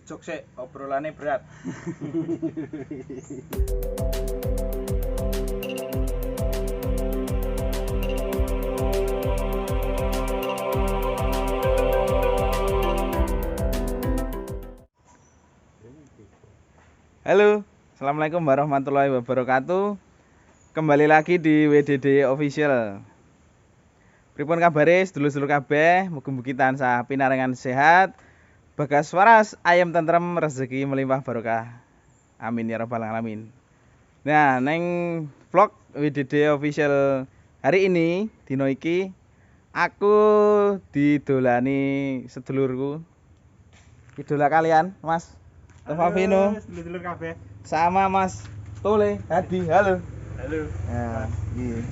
jok sik, obrolane berat. Halo, assalamualaikum warahmatullahi wabarakatuh. Kembali lagi di WDD Official. Pripun kabare sedulur-sedulur kabeh, mugi-mugi tansah pinarengan sehat, bagas waras, ayam tentrem, rezeki melimpah barokah. Amin ya rabbal alamin. Nah, neng vlog WDD Official hari ini dino iki aku didolani sedulurku. Idola kalian, Mas Tofavino. Sedulur kabeh. Sama Mas Tole Hadi. Halo. Halo. Nah, iki.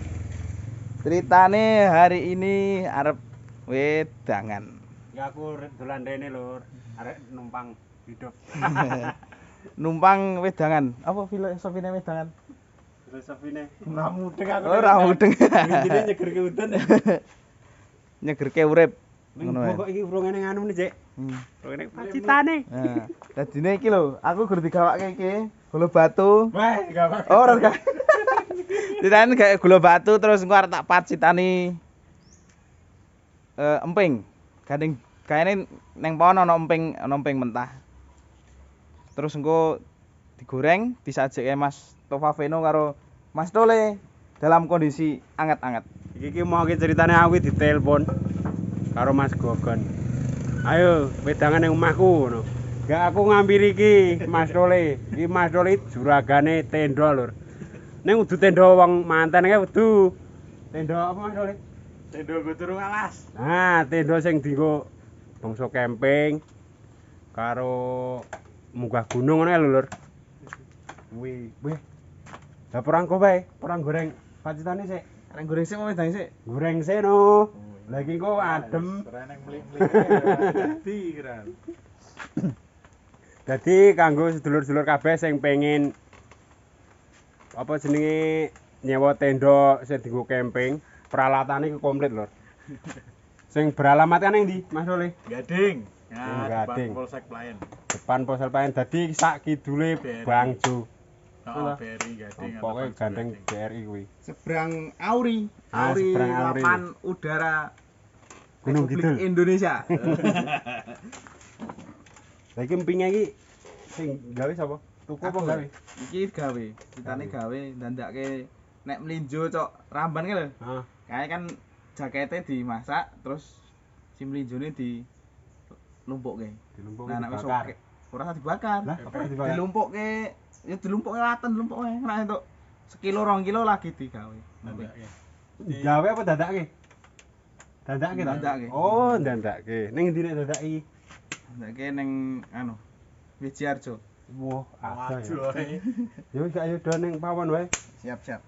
Ceritane hari ini arep wedangan. Ya aku dolan rene lur, arek numpang hidup. Numpang wedangan. Apa filosofine wedangan? Filosofine ora mudeng aku. Ora mudeng. Intine nyegerke udan. Nyegerke urip. Ning Ngono wae. kok iki urungane nganu nih, Cek. Hmm. Urungane pacitane. Nah, dadine iki lho, aku gur digawake iki gula batu. Wah, gak Oh, ora gak. Ditane gak gula batu terus engko arep tak pacitani emping. Gandeng kaene neng pohon ana emping mentah. Terus engko digoreng, disajeke Mas Tofavino karo Mas Tole dalam kondisi anget-anget. Iki mau ki ceritane aku ditelepon karo Mas Gogon. Ayo wedangan ning omahku ngono. Gak aku ngambil iki Mas Tole. Iki Mas Tole juragane tenda lur. Ning kudu tenda wong manten kae kudu. Tenda apa Mas Tole? Tenda go turu alas. Nah, tenda sing dienggo bangsa camping karo munggah gunung ngono lho lur. Kuwi, weh. Lah perang kok bae, perang goreng pacitane sik. Arek goreng sik mau wedang sik. Goreng seno. Lah iki kok adem. Dadi kanggo sedulur-sedulur kabeh sing pengin apa jenenge nyewa tenda sing dienggo camping, peralatane iku komplit lho. Sing beralamat kan ning ndi, Mas Soleh? Gading. Gading. Depan Polsek Playen. Depan Polsek Playen dadi sak kidule BRI. Bangjo. Oh, BRI Gading. Pokoke gandeng BRI kuwi. Seberang Auri. Ah, Auri seberang Auri. Lapan Udara Gunung Republik Kidul. Indonesia. Lah iki empinge iki sing gawe sapa? Tuku apa gawe? Iki gawe, ceritane gawe ndandake nek mlinjo cok ramban ki lho. Heeh. Kae kan jakete dimasak terus si mlinjone dilumpukke. Dilumpukke Nah nek wis dibakar. oke, ora usah dibakar. Lah, apa dibakar? Dilumpukke, ya dilumpukke laten dilumpukke. Nek entuk sekilo 2 kilo lagi digawe. Gawe apa dadake? Dadake ta? Dadake. Oh, dadake. Ning ndi nek dadake? Ndake ning anu Wijiarjo. Wah, ada ya. Waduh. Ya wis ayo do ning pawon wae. Siap-siap.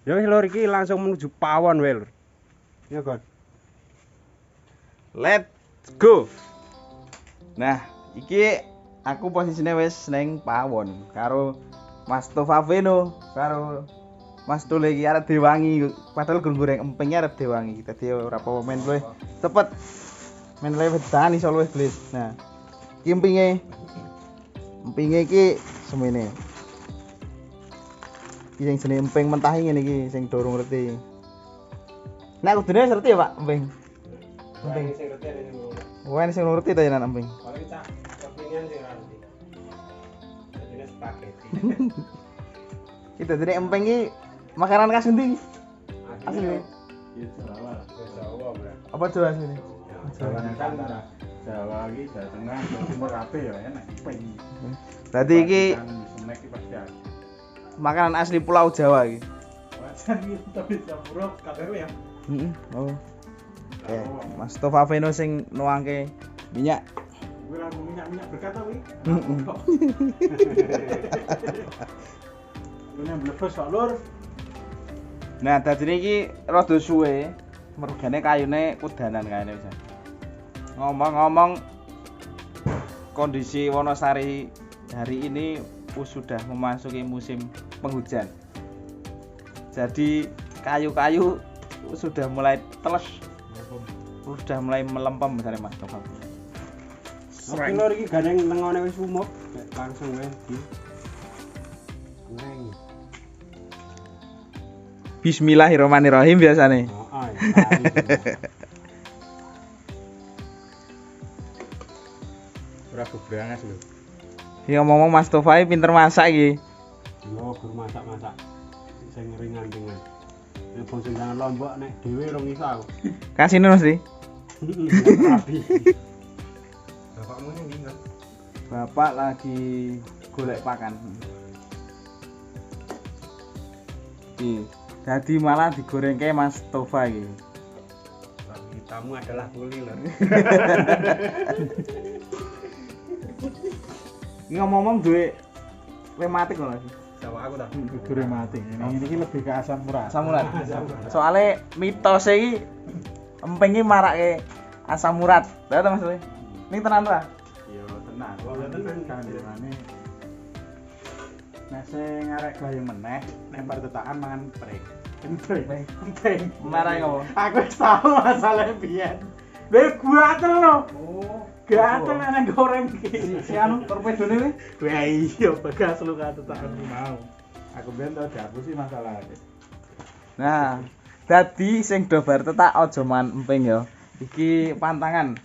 Ya wis lur iki langsung menuju pawon wae lur. Ya, Gon. Let's go. Nah, iki aku posisine wis ning pawon karo Mas Tofavino karo Mas Tole iki arep diwangi padahal goreng empingnya arep diwangi. Dadi ora apa-apa men luwih cepet. Men luwih wedan iso luwih blis. Nah, iki empinge iki semene. Iki sing jenenge emping mentah iki ngene iki sing durung ngerti. Nek kudune ngerti ya, Pak, emping. Emping. Sing ngerti ada ning ngono. Wah, ini sing ngerti ta jenengan emping. Paling cak kepingan sing ngerti. Jadi spaghetti. Kita jadi emping iki makanan khas endi? Asli. Ya Jawa. Jawa, Bro. Apa Jawa asli? Jawa kan Jawa iki Jawa Tengah, Jawa Timur kabeh ya enak. Ping. Berarti iki snack iki pasti ada. makanan asli Pulau Jawa iki. Wajan iki tapi campur kabeh ya. Heeh. Oh. Oke, Mas Tofavino sing nuangke minyak. Kuwi ora minyak-minyak berkat ta kuwi. Heeh. Punya mlebes kok lur. Nah, dadi iki rada suwe, mergane kayune kudanan kayane wis. Ngomong-ngomong kondisi Wonosari hari ini sudah memasuki musim penghujan. Jadi kayu-kayu sudah mulai teles, sudah mulai melempem misalnya Mas Tofavino. Oke lho iki gandeng tengone wis umuk, langsung wae di goreng. Bismillahirrahmanirrahim biasane. Heeh. Ora gebrangas lho. Ya ngomong Mas Tofai pinter masak iki. Yo gur masak-masak sing ringan-ringan. Nek bong sendangan Lombok nek dhewe rong iso aku. Kasih Mas Di. Rapi. Bapakmu ning ndi, Mas? Bapak lagi golek pakan. Iki. Jadi malah digorengke Mas Tofai iki. Tamu adalah kuli lho. Ngomong duwe rematik lho Mas. Jawa aku ta. Gure mati. Ini iki lebih ke asam urat. Asam urat. Soale mitos iki emping iki marake asam urat. Lha ta Mas? Ning tenan ta? Yo tenang. Oh, ya tenan. Kandhane. Nek sing arek gawe meneh, lempar tetakan mangan prek. Penting. Marake opo? Aku wis tau masalah biyen. Lha gatel lho. Oh, Gatel nek goreng iki. si anu torpedone kuwi. Wah iya bekas lu tetakan mau. Aku ben tau dihapusi masalah iki. Nah, dadi sing do bar tetak aja man emping ya. Iki pantangan.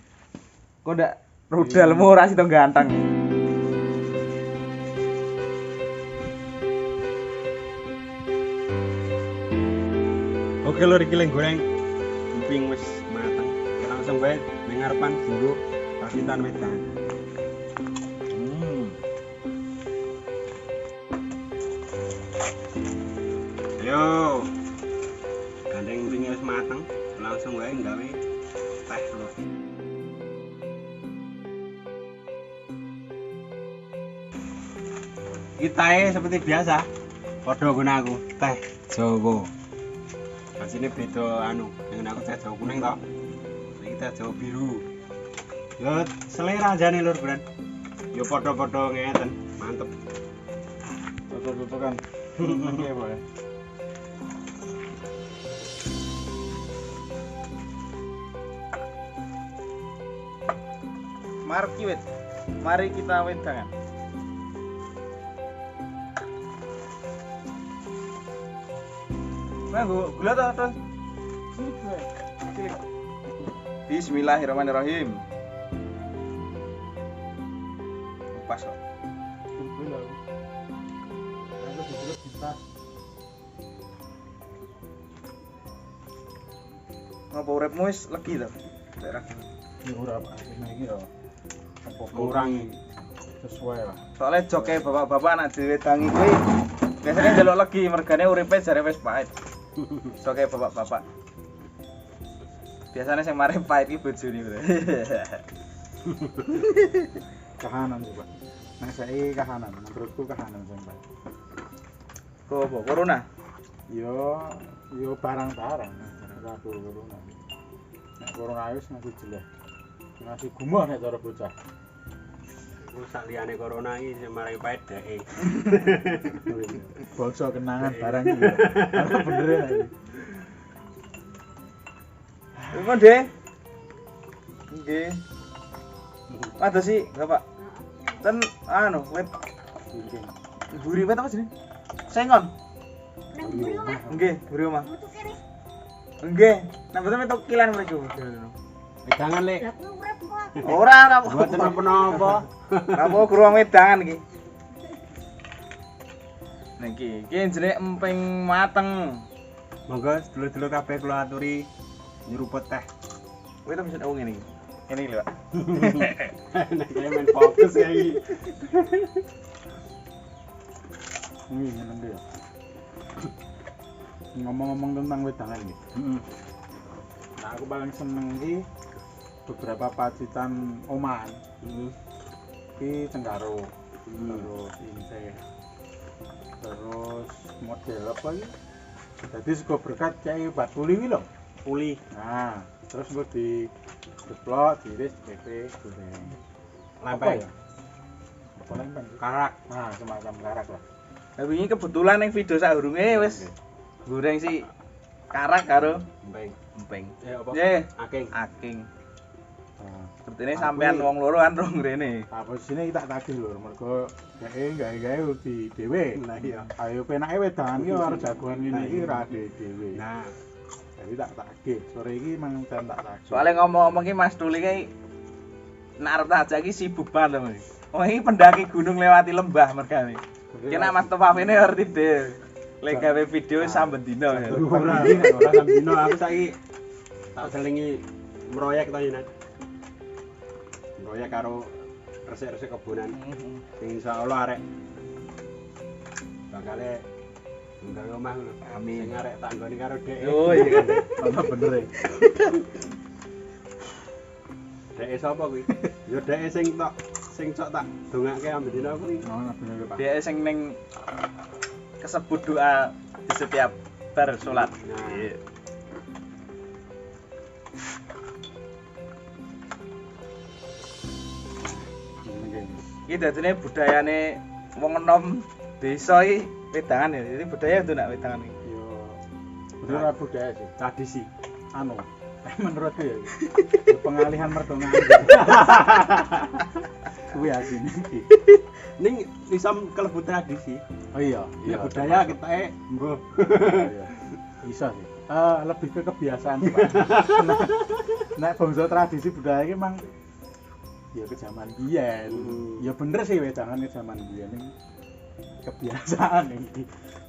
Kok ndak rudalmu ora sida ganteng. Oke lho iki leng goreng. Emping wis mateng. Langsung bae ning ngarepan dulu pasitan wedang. Ayo. Gandeng empingnya wis mateng, langsung wae gawe teh lho. Kita seperti biasa. Padha guna aku, teh Jawa. Asine beda anu, dengan aku teh Jawa kuning to. Iki teh Jawa biru. Yo selera jane lur, Bran. Yo padha-padha ngeten, mantep. Tutuk-tutukan. Oke, Pak. Marki wit. Mari kita wedangan. Nah, gula ta, Ton? Sini gue. Cilik. Bismillahirrahmanirrahim. Pas kok. Gula. Aku dijeluk di tas. Ngopo uripmu wis legi to? Daerah. Ini ora Pak. Ini iki yo. Apa Ngurangi. sesuai lah. Soalnya joke bapak-bapak anak diwedangi kuwi biasanya njaluk legi mergane uripe jare wis pahit. Joke bapak-bapak. Biasanya sing mari pahit iki bojone. Kahanan sih Pak. Nah saya kahanan, menurutku kahanan sih Pak. Kok apa? Corona? Yo barang-barang. Aku corona. Nek corona wis ngasih jelek. Ngasih gumoh nek cara bocah. Ku sak liyane corona iki sing marai pahit dheke. Bangsa kenangan barang iki. Ana bener ya iki. Iku Dek. Nggih. Ada sih, Bapak. Ten anu, wet buri wet apa jenenge? Sengon. Nggih, buri omah. Nggih, nah betul metu kilan mriku. Wedangan lek. Ora Mboten napa-napa. Napa gruwang wedangan iki? Niki, iki jenenge emping mateng. Monggo sedulur-sedulur kabeh kula aturi nyeruput teh. Kowe tak bisa ngene iki. Ngene iki lho, Pak. Nek kaya main fokus ya iki. Ini nyeneng ya. Ngomong-ngomong tentang wedangan iki. Heeh. Nah, aku paling seneng iki beberapa pacitan oman. Iki Tenggaro. Terus Ince. Terus model apa iki? Jadi sego berkat cai batuli iki lho. Uli. Nah, terus gue di deplok, diiris, pepe, goreng. Lempeng. Apa lempeng? Karak. Nah, semacam karak lah. Lah wingi kebetulan ning video sadurunge wis goreng si karak karo Lempeng. emping. Eh apa? Nggih, Aking. aking. Seperti ini sampean wong loro kan rong rene. Nah, posisine tak tagih lho, mergo dhek gawe-gawe di dhewe. Nah iya. Ayo penake wedangan iki karo jagoan ngene iki ra dhewe. Nah, Jadi tak tagih. Sore iki mang tak tagih. Soalnya ngomong-ngomong ki Mas Tuli ki nek arep tak ajak ki sibuk banget lho. Oh iki pendaki gunung lewati lembah mergane. Kena Mas Topavene ngerti deh. Lek gawe video samben dino ya. ora sambino aku saiki tak selingi proyek to Yunan. Proyek karo resik-resik kebunan. Sing insyaallah arek bakale nggawe omah ngono. Amin. Sing arek tak nggoni karo dhek. Oh iya kan. Ono bener e. Dhek sapa kuwi? Ya dhek sing sok tak dongake ambek dina kuwi. Ono bener Pak. Dia sing ning kesebut doa di setiap bar salat. Nah. Iya. Iki dadine budayane wong enom desa iki wedangan ya. Jadi budaya itu nak wedangan iki. Yo. Bener budaya sih. Tradisi. Anu, menurutku ya. Pengalihan mertongan. Kuwi asine iki. Ning iso kelebu tradisi. Oh iya, Ya budaya kita nggo. Iya. Bisa sih. Lebih ke kebiasaan sih, Pak. Nek bangsa tradisi budaya iki emang ya ke zaman biyen. Ya bener sih wedangan ke zaman biyen ini kebiasaan iki.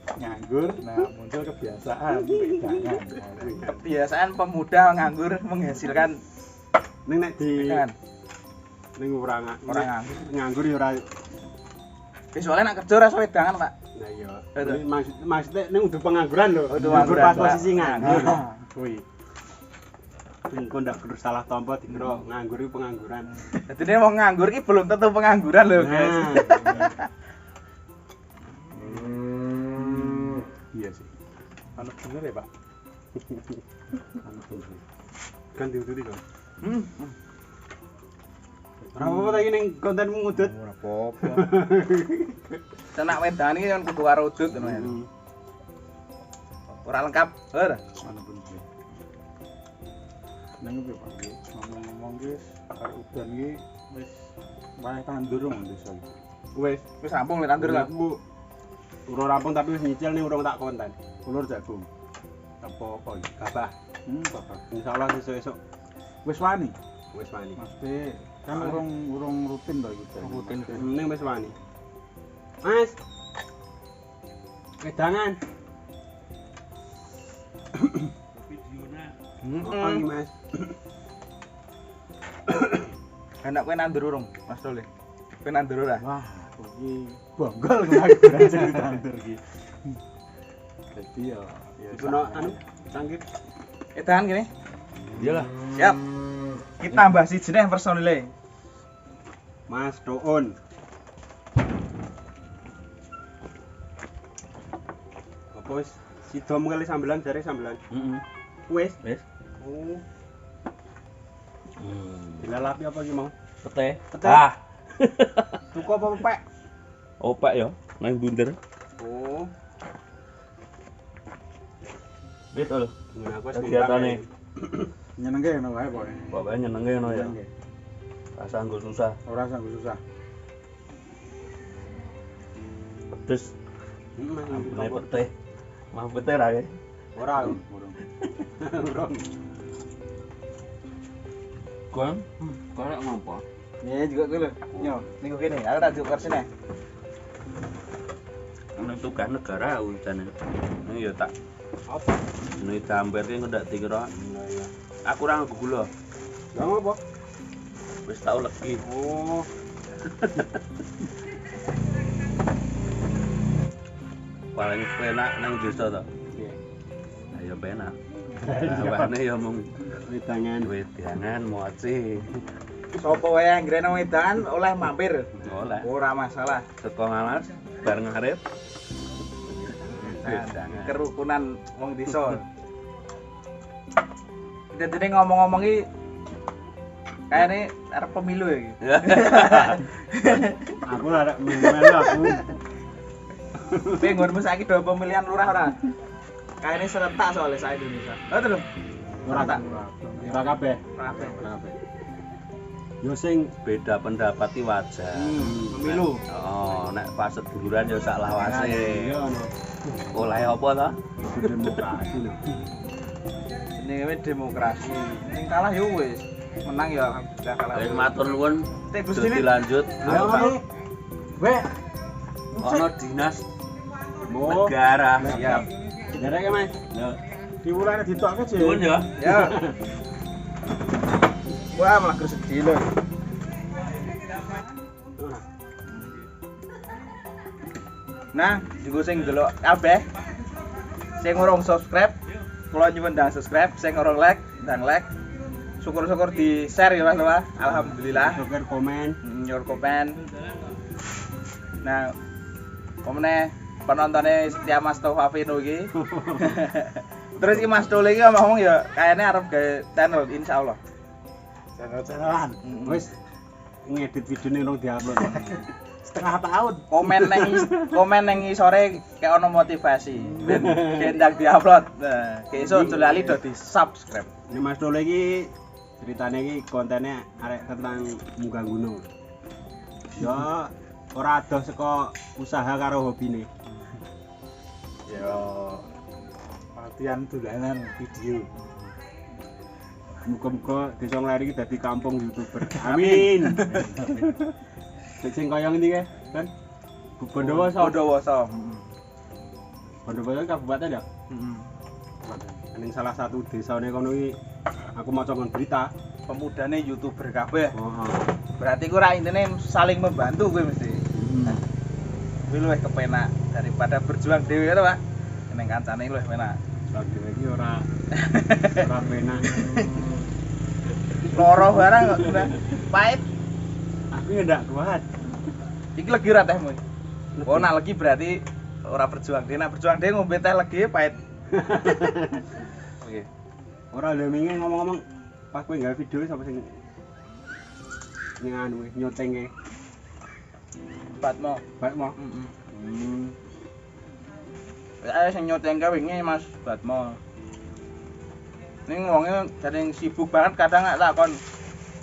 Nganggur, nah muncul kebiasaan wedangan. Nah, kuwi. Kebiasaan pemuda nganggur menghasilkan Ning nek di wedangan. ning ora Ora nganggur ya ora. Soalnya nak kerja ora wedangan, Pak. Nah iya. Betul. Maksudnya ning udah pengangguran lho. Udah Nganggur pengangguran, pas Pak. posisi nganggur. Nah, kuwi. Engko ndak kudu salah tompo dikira nganggur iki pengangguran. Jadi ini mau nganggur ini belum tentu pengangguran loh guys. Nah. Iya sih. Anu bener ya, Pak. Anu bener. Kan diututi kok. Hmm. Ora apa-apa ta iki ning kontenmu ngudut. Ora apa-apa. Tenak wedan iki kan kudu karo udut ngono ya. Ora lengkap. Ora. Anu bener. Nang iki Pak, ngomong-ngomong iki karo udan iki wis wae tandur wong desa iki. Wis, Wis rampung lek tandur lah. Bu. Urung rampung tapi wis nyicil ning urung tak konten. Ulur jagung. Apa iki? Gabah. Bapak. Insyaallah esuk-esuk Wis wani. wis wani. Mesti kan urung rutin to iki. Rutin. Ning wis wani. Mas. Wedangan. Apa iki, Mas? Enak kowe nandur urung, Mas Dole. Kowe nandur ora? Wah, iki bonggol nganggur sing tandur iki. Jadi ya Ono anu cangkir. Edan gini. Iyalah. Siap. Kita tambah siji nih personile. Mas Doon. Apa wis sidom kali sambelan jare sambelan. Heeh. Wis. Wis. Oh. Dilalapi apa iki mau? Pete. Pete. Ah, Tuku apa pepek? opak yo, nang bunder. Oh. Gitu lho. Ngono aku wis Kegiatane. nyenengke ngono wae pokoke. Pokoke nyenenge ngono ya. Nyenengke. Rasa nggo susah. Ora sanggup susah. Pedes, Mas ampune pete. Mah pete ra ke. ora. Urung. Urung. Kon, korek ngopo? Iya juga gue lho. Yo, niku kene. Aku tak juk kersine. Nang tugas negara aku jane. Ini ya tak Apa? jenenge damper ki ndak dikira. Nah ya. Aku ora nggo gula. Lah ngopo? Wis tau legi. Oh. Paling penak nang desa to. Iya. Ayo penak. Awane ya mung Wedangan. wedangan moci. Sopo wae anggere nang wedan oleh mampir. Oleh. Ora masalah. Teko ngalas bareng ngarep. Nah, Wedangan. kerukunan wong desa. Jadi ngomong-ngomong iki kayaknya arep pemilu ya iki. Aku ora melu aku. Tapi nggonmu saiki do pemilihan lurah ora? Kayaknya serentak soalnya sa Indonesia. Oh, terus. Ora tak. Ora kabeh. Ora kabeh. Ora kabeh. Yo sing beda pendapat iki wajar. Pemilu. Oh, nek pas seduluran ya sak lawase. iya ono. Oleh apa to? Demokrasi lho. Jenenge wis demokrasi. Sing kalah yo wis. Menang ya alhamdulillah kalah. Wis matur nuwun. Tek Terus Gusti dilanjut. Ayo ngene. Weh, Ono dinas Mo. negara. Siap. Dereke Mas. Ya. Diwulane ditokke sih. Nuwun ya. Ya. Wah, malah gresedi lho. Nah, juga sing delok kabeh sing ngurung subscribe, kula nyuwun ndang subscribe, sing ngurung like, ndang like. Syukur-syukur di-share ya Mas Wah. Alhamdulillah. Syukur komen. Your comment. Nah, komene penontonnya setia Mas Tofafino iki. Terus iki Mas Dole iki ngomong ya kayaknya arep gawe channel insyaallah. Channel-channelan. Wis ngedit videone nang diupload. Setengah tahun. Komen nang isore kayak ono motivasi. Ben kendang diupload. Nah, kesuk aja lali do di-subscribe. Ini Mas Dole iki ceritanya iki kontennya arek tentang munggah gunung. Yo ora adoh saka usaha karo hobine. Ya latihan dolanan video. Muga-muga desa Ngleri iki dadi kampung YouTuber. Amin. Sing kaya ngendi ke? Kan Bondowoso. Bondowoso. Bondowoso kabupaten ya? Heeh. Ning salah satu desane kono iki aku maca ngon berita. Pemudane YouTuber kabeh. Heeh. Berarti ku ra intine saling membantu kuwi mesti. Kuwi luwih kepenak daripada berjuang dhewe to, Pak. Ning kancane luwih penak. Lagi iki ora penak. Loro barang kok udah pahit. Aku ya ndak kuat. Iki legi ra tehmu. Oh, nak legi berarti ora berjuang. Nek berjuang dhewe ngombe teh legi pahit. Oke. Ora lho mingi ngomong-ngomong pas kowe nggawe video sapa sing anu nyotenge. Batmo. Baik mau. Heeh. Sing nyoteng wingi Mas Batmo. Ning wonge kadang sibuk banget kadang gak takon.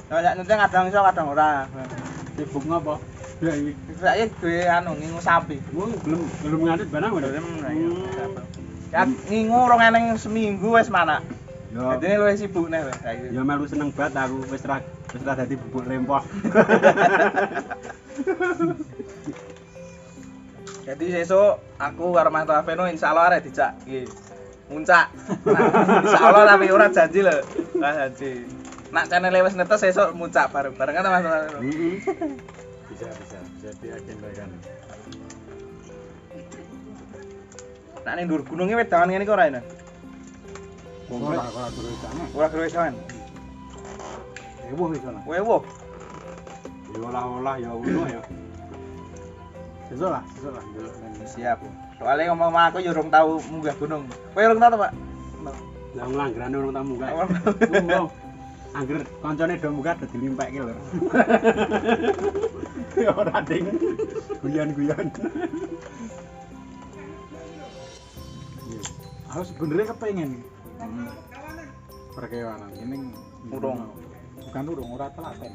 Nek nyoteng kadang iso kadang ora. Sibuk ngopo? Ya iki. Saya duwe anu ngingu sapi. Belum ngadit barang udah. Ya ngingu rong eneng seminggu wis manak. Yo. Dadine luwih sibuk nek saiki. Ya melu seneng banget aku wis ra dadi bubuk rempoh. Jadi sesuk aku karo Mas Tafeno insyaallah arek dijak iki. Muncak. Nah, insyaallah tapi ora janji lho. Ora janji. Nak channel wis netes sesuk muncak bareng-bareng kan Mas Tafeno. Heeh. Bisa diagendakan. Nak ning dhuwur gununge wedangan ngene iki ora enak. Ora tulisane. Ora gawe wedangan. Ewo iso lah. Wewo. Ya olah-olah ya ngono ya. Sesuk lah. Siap. Soalnya ngomong sama aku ya urung tau munggah gunung. Kowe urung tau to, Pak? Lah nglanggrane urung tamu kae. Tunggu. Angger kancane do munggah dadi limpekke lho. Ya ora ding. Guyon-guyon. Aku sebenarnya kepengen perkewanan ini Urung. bukan urung, ora telaten.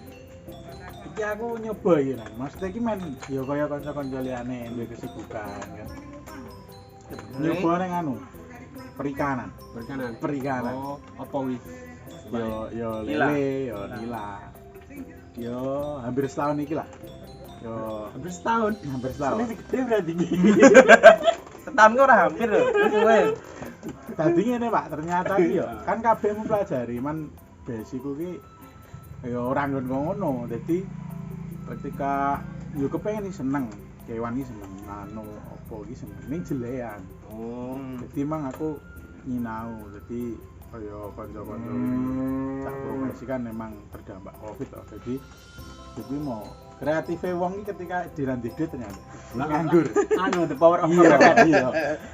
Iki aku nyoba iki nang. Maksudnya iki men ya kaya kanca-kanca liyane duwe kesibukan kan. Nyoba ning anu. Perikanan. Perikanan. Oh, apa wi? Yo Nila. lele, yo nila. Yo hampir setahun iki lah. Yo Hampir setahun. hampir setahun. Ini gede berarti iki. Setahun ku ora hampir lho. Wis kowe. Tadi ngene Pak, ternyata iki yo kan kabeh mempelajari man basiku ki ya ora ngono. Dadi ketika yo kepengen iki seneng, kewan iki seneng, anu apa iki seneng ning jelean. Oh. Jadi emang aku nyinau, jadi kaya kanca-kanca cak profesi kan memang terdampak Covid loh. Jadi mau kreatifnya wong iki ketika dilantik duit ternyata nganggur. Anu the power of Iya.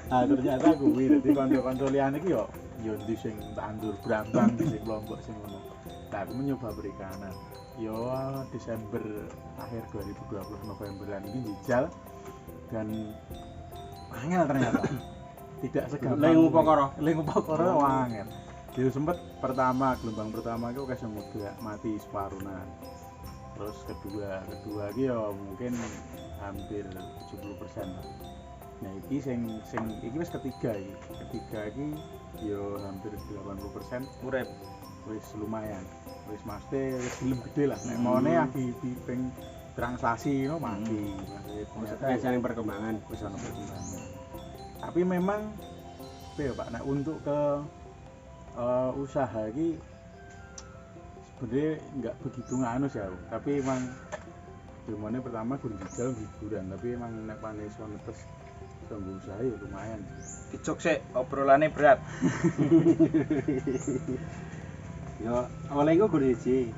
Nah, ternyata kuwi dadi kanca-kanca liyane iki yo ndi sing tandur Brambang, sing Lombok sing ngono. Nah, aku mencoba perikanan. Yo Desember akhir 2020 Novemberan ini dijal dan angel ternyata. Tidak segampang Lengu Pokoro angel. Dia sempet gelombang pertama itu kasih muda mati separuhan. Terus kedua iki ya mungkin hampir 70% lah. Nah iki sing iki wis ketiga iki ya hampir 80% Urip. wis lumayan. Wis mesti wis gelem gede lah. Nek mone di ping translasi no mati. Maksudnya yang perkembangan. Wis ana perkembangan. Tapi memang ya Pak, nek untuk ke usaha iki sebenarnya nggak begitu nganus ya, tapi emang gimana pertama kudu dijual hiburan, tapi emang nek panis netes tunggu usaha ya lumayan. Dicok sik obrolane berat. Yo awalnya iku guru siji.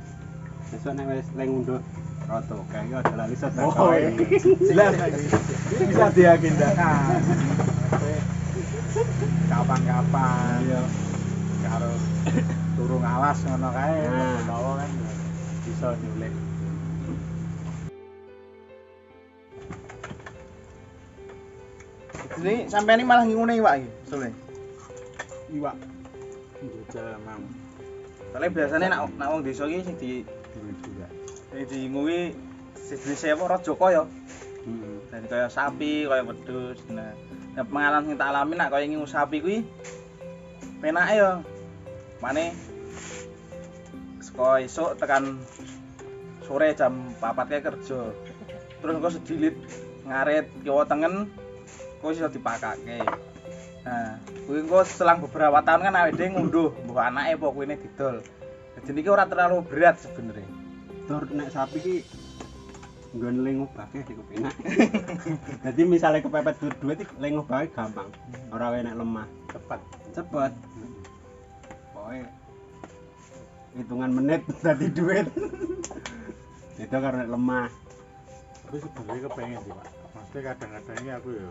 Besok nek wis leng unduh rata kae yo aja lali sedekah. Oh, jelas ini bisa diagendakan. Kapan-kapan ya karo turu ngalas ngono kae utawa kan bisa nyulik. Jadi sampean ini malah ngene iwak iki, Sule. Iwak njajal mang Soale biasane nak wong desa iki sing dulu juga. diinguwi jenis apa rajaka ya. Heeh. Dadi kaya sapi, kaya wedhus. Nah, pengalaman sing tak alami nak kaya ngingu sapi kuwi penake ya. Mane saka esuk tekan sore jam 4 kae kerja. Terus engko sedilit ngarit kiwa tengen kok iso dipakake. Nah, kuwi engko selang beberapa tahun kan awake dhewe ngunduh mbah anake apa kuwine didol. Jadi niki ora terlalu berat sebenarnya. Tur nek sapi ki nggon lengobake iku penak. Dadi misale kepepet duit iki lengobake gampang. Ora kaya nek lemah, Tepat. cepet. Pokoke hitungan menit dadi duit. Itu karena lemah. Tapi sebenarnya kepengen sih Pak. Maksudnya kadang-kadang ini aku ya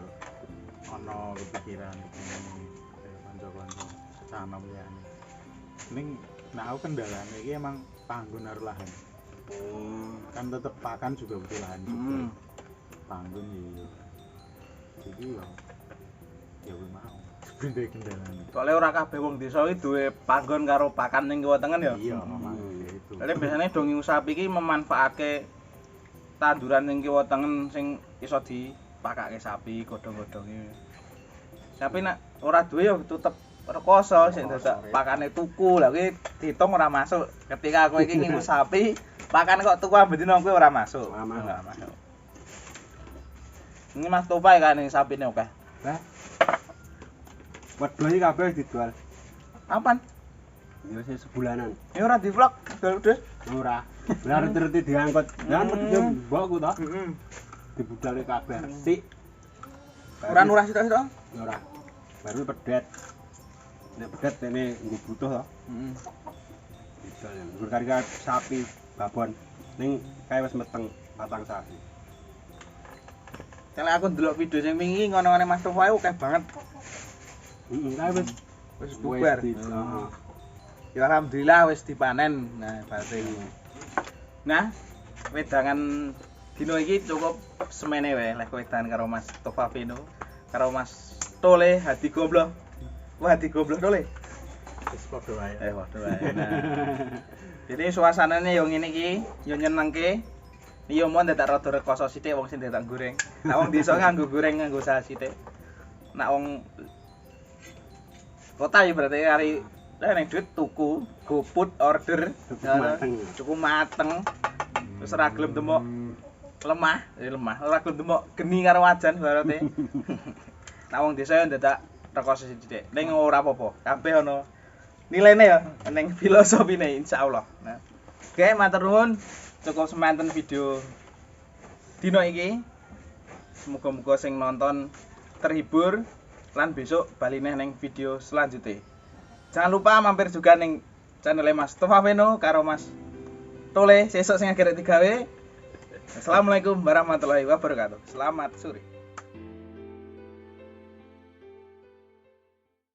ono kepikiran kayak kanca-kanca tanam ya ini. Ning nah aku kendalanya ini emang panggon harus lahan. Kan tetep pakan juga butuh lahan juga. Panggon ya. Jadi ya kuwi mau. Sebenarnya kendalanya. Soale ora kabeh wong desa iki duwe panggon karo pakan ning kiwa tengen ya. Iya, memang itu. Soale biasane dong ngingu sapi iki memanfaatke tanduran ning kiwa tengen sing iso dipakake sapi godhong-godhonge. Tapi nek ora duwe ya tetep rekoso sing dadak pakane tuku. Lah kuwi diitung ora masuk. Ketika kowe iki ngingu sapi, pakan kok tuku ambedina kowe ora masuk. Ora masuk. Ini Mas Topai kan ning sapine oke. Lah. Wedhus iki kabeh dijual. Apaan? Ya wis sebulanan. Ya ora di-vlog, udah. Ora. Lah reti-reti diangkut. Lah wedhus mbokku to. Heeh. Dibudale kabeh. Sik. Ora nurah sitok-sitok. Ora. Baru pedet. Nek pedet ini nggo butuh to. Heeh. Bisa ya. Nggo kari sapi babon. Ning kae wis meteng patang sapi. Kalau aku ndelok video sing wingi ngono-ngono Mas Topai akeh banget. Heeh, kae wis Wis bubar. Heeh. Ya alhamdulillah wis dipanen. Nah, berarti. Nah, wedangan dino iki cukup semene wae lek wedangan karo Mas Tofavino, karo Mas Tole Hadi Gombloh. Wah, Hadi Gombloh Tole. Wis padha wae. Waduh wae. Nah. Jadi suasanane yo ngene iki, yo nyenengke. Iya mau dadak rada rekoso sithik wong sing dadak goreng. Nek wong desa nganggo goreng nganggo usaha sithik. Nek wong kota ya berarti kari nek duit tuku, GoFood order cukup mateng. Wis ora gelem demok lemah, ora gelem demok geni karo wajan berarti. Nek wong desa ya dadak rekoso sithik. Ning ora apa-apa, kabeh ana nilaine ya ning filosofine insyaallah. Nah. Oke, matur nuwun. Cukup semanten video dino iki. Semoga-moga sing nonton terhibur lan besok bali neh ning video selanjutnya. Jangan lupa mampir juga ning channel Mas Tofavino karo Mas Tole sesuk sing akhir digawe. Assalamualaikum warahmatullahi wabarakatuh. Selamat sore.